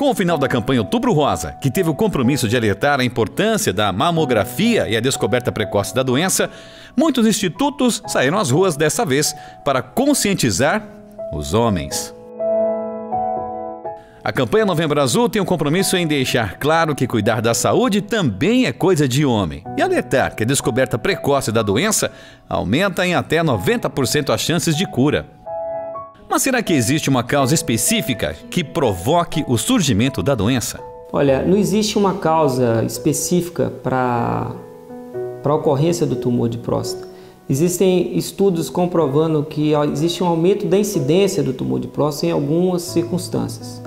Com o final da campanha Outubro Rosa, que teve o compromisso de alertar a importância da mamografia e a descoberta precoce da doença, muitos institutos saíram às ruas dessa vez para conscientizar os homens. A campanha Novembro Azul tem um compromisso em deixar claro que cuidar da saúde também é coisa de homem e alertar que a descoberta precoce da doença aumenta em até 90% as chances de cura. Mas será que existe uma causa específica que provoque o surgimento da doença? Olha, não existe uma causa específica para a ocorrência do tumor de próstata. Existem estudos comprovando que existe um aumento da incidência do tumor de próstata em algumas circunstâncias,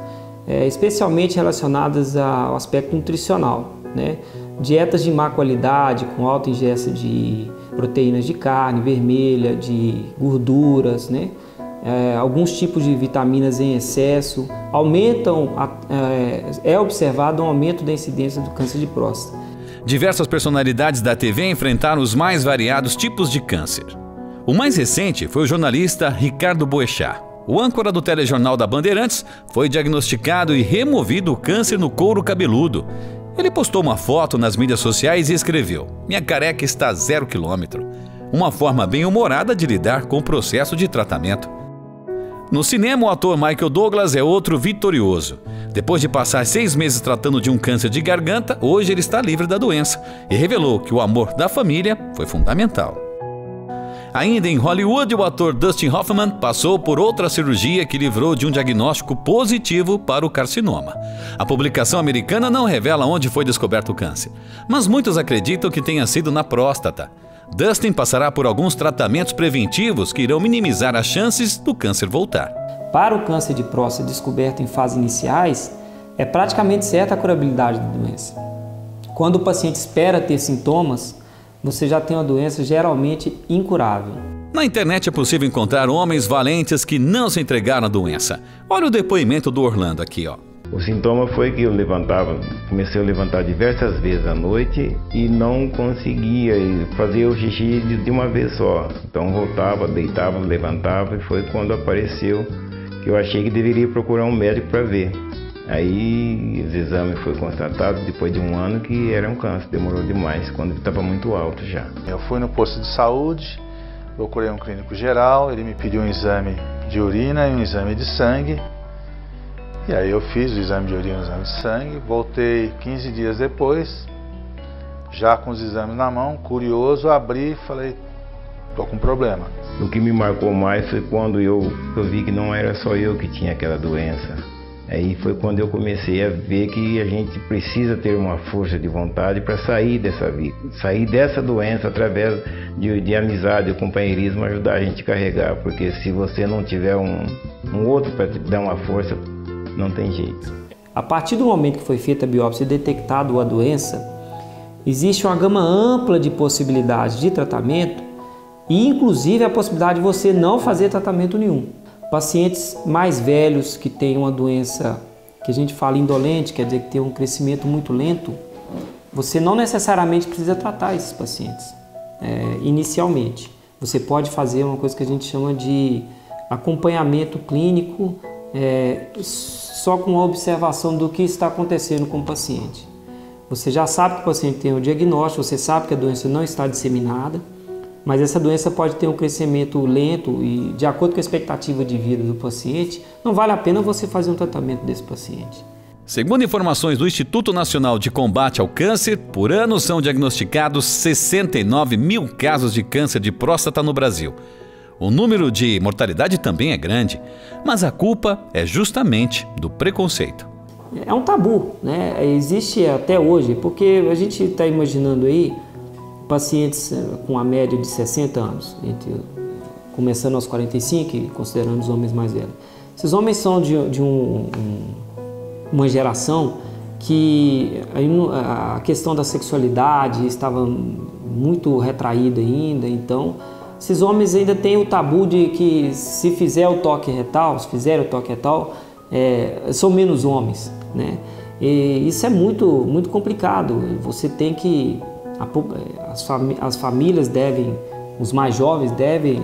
especialmente relacionadas ao aspecto nutricional, né? Dietas de má qualidade, com alta ingesta de proteínas de carne vermelha, de gorduras, né? Alguns tipos de vitaminas em excesso aumentam, é observado um aumento da incidência do câncer de próstata. Diversas personalidades da TV enfrentaram os mais variados tipos de câncer. O mais recente foi o jornalista Ricardo Boechat. O âncora do telejornal da Bandeirantes foi diagnosticado e removido o câncer no couro cabeludo. Ele postou uma foto nas mídias sociais e escreveu: "Minha careca está a 0 km". Uma forma bem humorada de lidar com o processo de tratamento. No cinema, o ator Michael Douglas é outro vitorioso. Depois de passar 6 meses tratando de um câncer de garganta, hoje ele está livre da doença e revelou que o amor da família foi fundamental. Ainda em Hollywood, o ator Dustin Hoffman passou por outra cirurgia que livrou de um diagnóstico positivo para o carcinoma. A publicação americana não revela onde foi descoberto o câncer, mas muitos acreditam que tenha sido na próstata. Dustin passará por alguns tratamentos preventivos que irão minimizar as chances do câncer voltar. Para o câncer de próstata descoberto em fases iniciais, é praticamente certa a curabilidade da doença. Quando o paciente espera ter sintomas, você já tem uma doença geralmente incurável. Na internet é possível encontrar homens valentes que não se entregaram à doença. Olha o depoimento do Orlando aqui, ó. O sintoma foi que eu comecei a levantar diversas vezes à noite e não conseguia fazer o xixi de uma vez só. Então voltava, deitava, levantava, e foi quando apareceu que eu achei que deveria procurar um médico para ver. Aí os exames foi constatado depois de 1 ano que era um câncer, demorou demais, quando estava muito alto já. Eu fui no posto de saúde, procurei um clínico geral, ele me pediu um exame de urina e um exame de sangue. E aí eu fiz o exame de urina e o exame de sangue, voltei 15 dias depois, já com os exames na mão, curioso, abri e falei, tô com problema. O que me marcou mais foi quando eu vi que não era só eu que tinha aquela doença. Aí foi quando eu comecei a ver que a gente precisa ter uma força de vontade para sair dessa vida, sair dessa doença através de amizade, o companheirismo, ajudar a gente a carregar, porque se você não tiver um outro para te dar uma força, não tem jeito. A partir do momento que foi feita a biópsia e detectado a doença, existe uma gama ampla de possibilidades de tratamento e inclusive a possibilidade de você não fazer tratamento nenhum. Pacientes mais velhos que têm uma doença que a gente fala indolente, quer dizer que tem um crescimento muito lento, você não necessariamente precisa tratar esses pacientes inicialmente. Você pode fazer uma coisa que a gente chama de acompanhamento clínico, só com a observação do que está acontecendo com o paciente. Você já sabe que o paciente tem o diagnóstico, você sabe que a doença não está disseminada, mas essa doença pode ter um crescimento lento e, de acordo com a expectativa de vida do paciente, não vale a pena você fazer um tratamento desse paciente. Segundo informações do Instituto Nacional de Combate ao Câncer, por ano são diagnosticados 69 mil casos de câncer de próstata no Brasil. O número de mortalidade também é grande, mas a culpa é justamente do preconceito. É um tabu, né? Existe até hoje, porque a gente está imaginando aí pacientes com a média de 60 anos, começando aos 45 e considerando os homens mais velhos. Esses homens são de uma geração que a questão da sexualidade estava muito retraída ainda, então esses homens ainda têm o tabu de que se fizer o toque retal, são menos homens, né? E isso é muito complicado. Você tem que as famílias devem, os mais jovens devem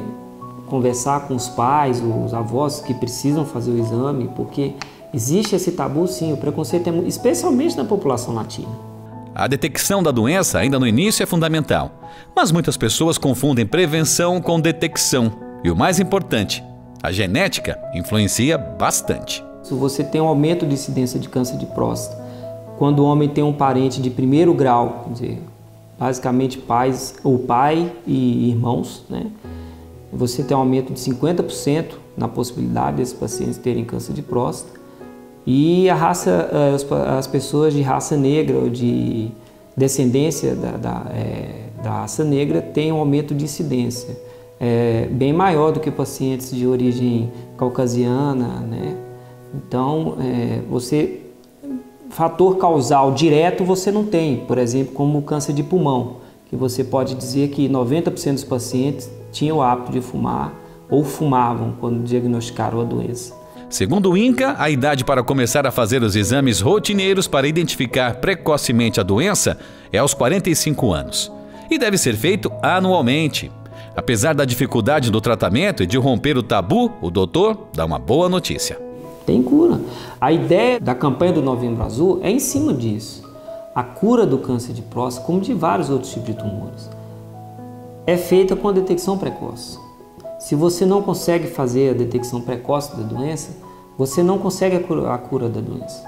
conversar com os pais, os avós que precisam fazer o exame, porque Existe esse tabu, sim, o preconceito é especialmente na população latina. A detecção da doença ainda no início é fundamental, mas muitas pessoas confundem prevenção com detecção. E o mais importante, a genética influencia bastante. Se você tem um aumento de incidência de câncer de próstata, quando o homem tem um parente de primeiro grau, quer dizer, basicamente o pai e irmãos, né? Você tem um aumento de 50% na possibilidade desses pacientes terem câncer de próstata. E as pessoas de raça negra ou de descendência da raça negra têm um aumento de incidência bem maior do que pacientes de origem caucasiana, né? Então, fator causal direto você não tem, por exemplo, como o câncer de pulmão, que você pode dizer que 90% dos pacientes tinham o hábito de fumar ou fumavam quando diagnosticaram a doença. Segundo o INCA, a idade para começar a fazer os exames rotineiros para identificar precocemente a doença é aos 45 anos e deve ser feito anualmente. Apesar da dificuldade do tratamento e de romper o tabu, o doutor dá uma boa notícia. Tem cura. A ideia da campanha do Novembro Azul é em cima disso. A cura do câncer de próstata, como de vários outros tipos de tumores, é feita com a detecção precoce. Se você não consegue fazer a detecção precoce da doença, você não consegue a cura da doença.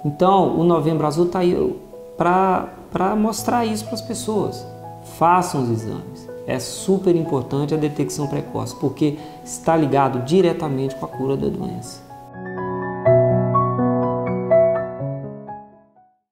Então, o Novembro Azul está aí para mostrar isso para as pessoas. Façam os exames. É super importante a detecção precoce, porque está ligado diretamente com a cura da doença.